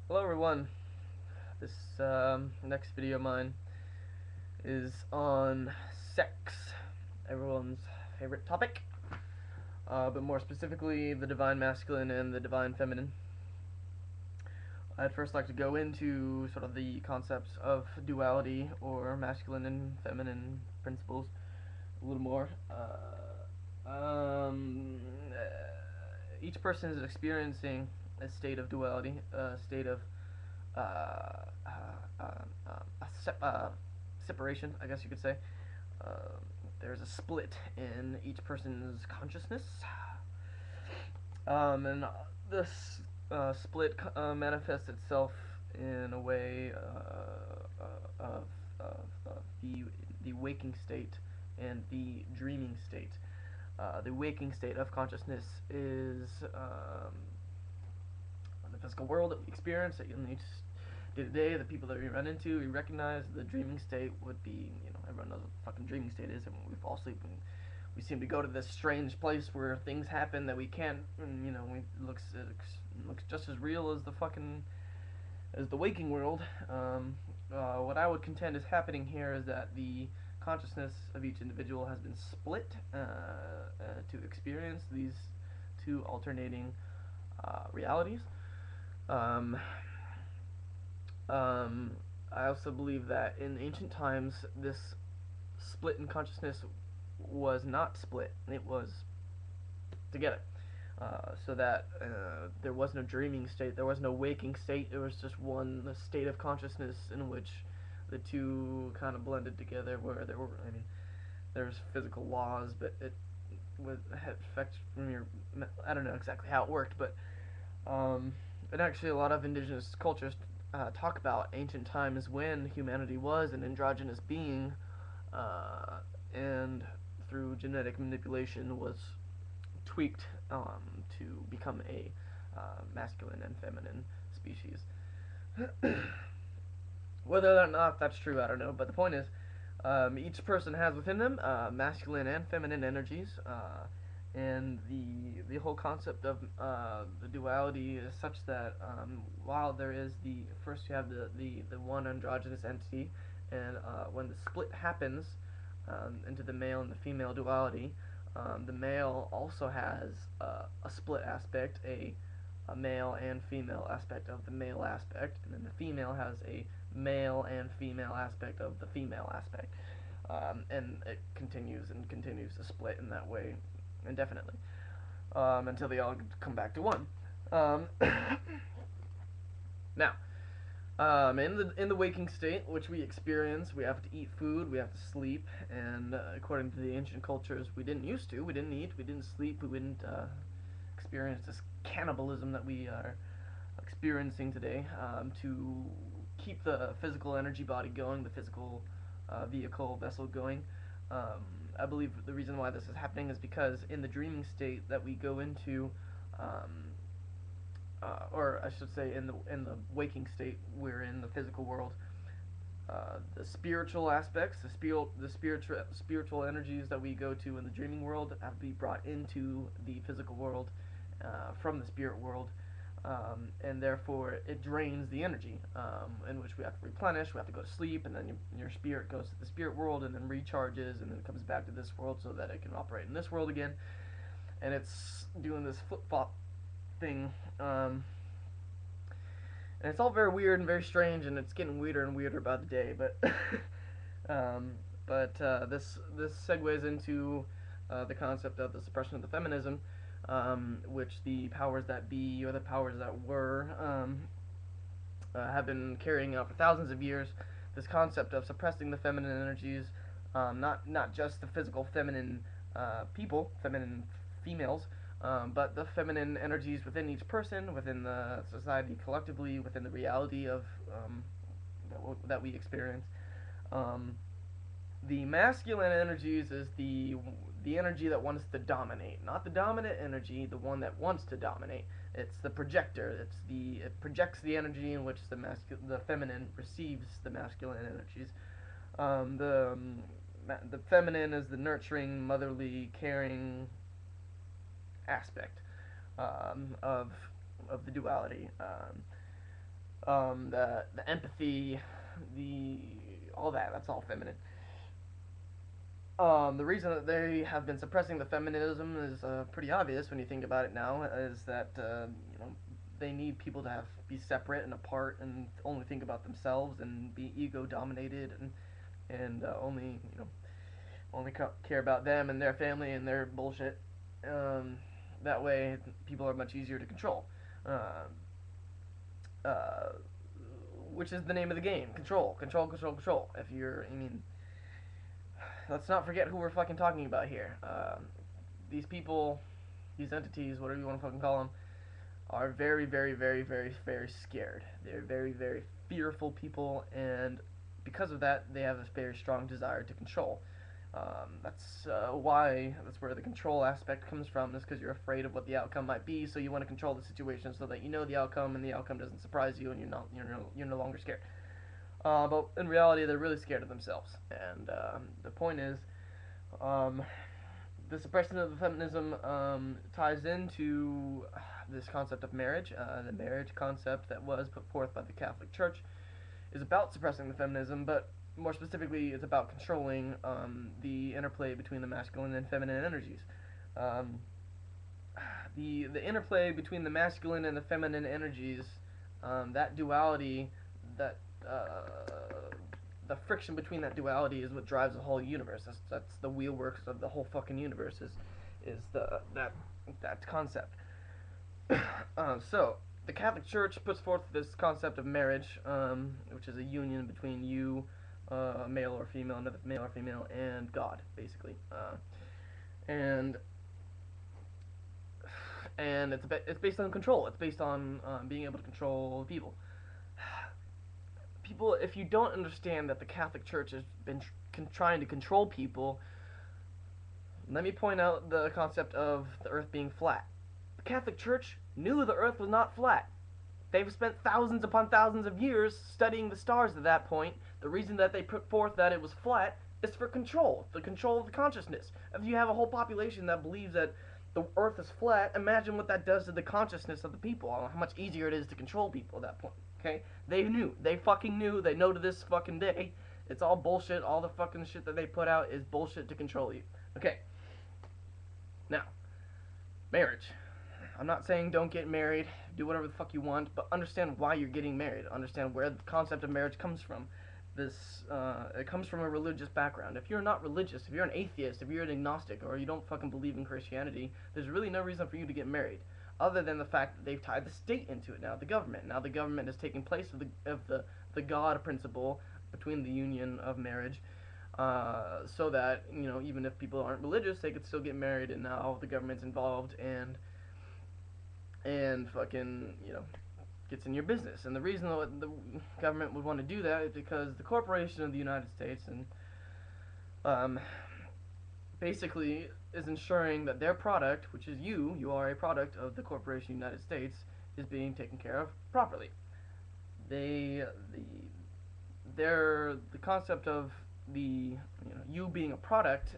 Hello everyone. This next video of mine is on sex, everyone's favorite topic, but more specifically the divine masculine and the divine feminine. I'd first like to go into sort of the concepts of duality or masculine and feminine principles a little more. Each person is experiencing a state of duality, a state of uh, uh, separation, I guess you could say. There's a split in each person's consciousness, and this split manifests itself in a way of the waking state and the dreaming state. The waking state of consciousness is the physical world that we experience, that in each day to day, the people that we run into, we recognize. The dreaming state would be, everyone knows what the fucking dreaming state is, and when we fall asleep and we seem to go to this strange place where things happen that we can't, and, it looks just as real as the waking world. What I would contend is happening here is that the consciousness of each individual has been split to experience these two alternating realities. Um, I also believe that in ancient times, this split in consciousness was not split; it was together. So that there wasn't a dreaming state, there wasn't a waking state. It was just one state of consciousness in which the two kind of blended together. Where there's physical laws, but it had effect from your. I don't know exactly how it worked, but and actually, a lot of indigenous cultures talk about ancient times when humanity was an androgynous being, and through genetic manipulation was tweaked to become a masculine and feminine species. Whether or not that's true, I don't know. But the point is, each person has within them masculine and feminine energies, and the whole concept of the duality is such that while there is first you have the one androgynous entity, and when the split happens into the male and the female duality, the male also has a split aspect, a male and female aspect of the male aspect, and then the female has a male and female aspect of the female aspect, and it continues and continues to split in that way indefinitely, until they all come back to one. Now, in the waking state, which we experience, we have to eat food, we have to sleep, and according to the ancient cultures, we didn't used to. We didn't eat, we didn't sleep, we didn't experience this cannibalism that we are experiencing today, to keep the physical energy body going, the physical vehicle vessel going. I believe the reason why this is happening is because in the dreaming state that we go into, or I should say, in the waking state, we're in the physical world. The spiritual aspects, the spiritual energies that we go to in the dreaming world have to be brought into the physical world from the spirit world, and therefore it drains the energy, in which we have to replenish. We have to go to sleep, and then your spirit goes to the spirit world and then recharges, and then comes back to this world so that it can operate in this world again. And it's doing this flip-flop thing, and it's all very weird and very strange, and it's getting weirder and weirder by the day. This segues into the concept of the suppression of the feminism, which the powers that be, or the powers that were, have been carrying out for thousands of years. This concept of suppressing the feminine energies, not just the physical feminine feminine females, but the feminine energies within each person, within the society collectively, within the reality of that we experience. The masculine energies is the energy that wants to dominate, not the dominant energy, the one that wants to dominate. It's the projector. It projects the energy in which the feminine receives the masculine energies. The feminine is the nurturing, motherly, caring aspect of the duality. the empathy, the all that's all feminine. The reason that they have been suppressing the feminism is pretty obvious when you think about it now. Is that they need people to be separate and apart and only think about themselves and be ego dominated and only care about them and their family and their bullshit. Um, that way, people are much easier to control. Uh, uh, which is the name of the game: control, control, control, control. Let's not forget who we're fucking talking about here. These people, these entities, whatever you want to fucking call them, are very, very, very, very, very scared. They're very, very fearful people, and because of that, they have a very strong desire to control. That's where the control aspect comes from. Is because you're afraid of what the outcome might be, so you want to control the situation so that you know the outcome, and the outcome doesn't surprise you, and you're no longer scared. But in reality, they're really scared of themselves. And the point is, um, the suppression of the feminism ties into this concept of marriage. The marriage concept that was put forth by the Catholic Church is about suppressing the feminism, but more specifically, it's about controlling the interplay between the masculine and feminine energies. Um, the interplay between the masculine and the feminine energies, that duality, that the friction between that duality is what drives the whole universe. That's the wheelworks of the whole fucking universe. Is the that concept. So the Catholic Church puts forth this concept of marriage, which is a union between you, male or female, another male or female, and God, basically. And it's based on control. It's based on being able to control people. People, if you don't understand that the Catholic Church has been trying to control people, let me point out the concept of the Earth being flat. The Catholic Church knew the Earth was not flat. They've spent thousands upon thousands of years studying the stars at that point. The reason that they put forth that it was flat is for control, the control of the consciousness. If you have a whole population that believes that the Earth is flat, imagine what that does to the consciousness of the people, how much easier it is to control people at that point. Okay? They knew. They fucking knew. They know to this fucking day. It's all bullshit. All the fucking shit that they put out is bullshit to control you. Okay. Now, marriage. I'm not saying don't get married, do whatever the fuck you want, but understand why you're getting married. Understand where the concept of marriage comes from. It comes from a religious background. If you're not religious, if you're an atheist, if you're an agnostic, or you don't fucking believe in Christianity, there's really no reason for you to get married, other than the fact that they've tied the state into it now. The government. Now the government is taking place of the God principle between the union of marriage, so that even if people aren't religious, they could still get married, and now the government's involved and fucking gets in your business. And the reason that the government would want to do that is because the corporation of the United States and basically is ensuring that their product, which is you are a product of the corporation of the United States, is being taken care of properly. The concept of you being a product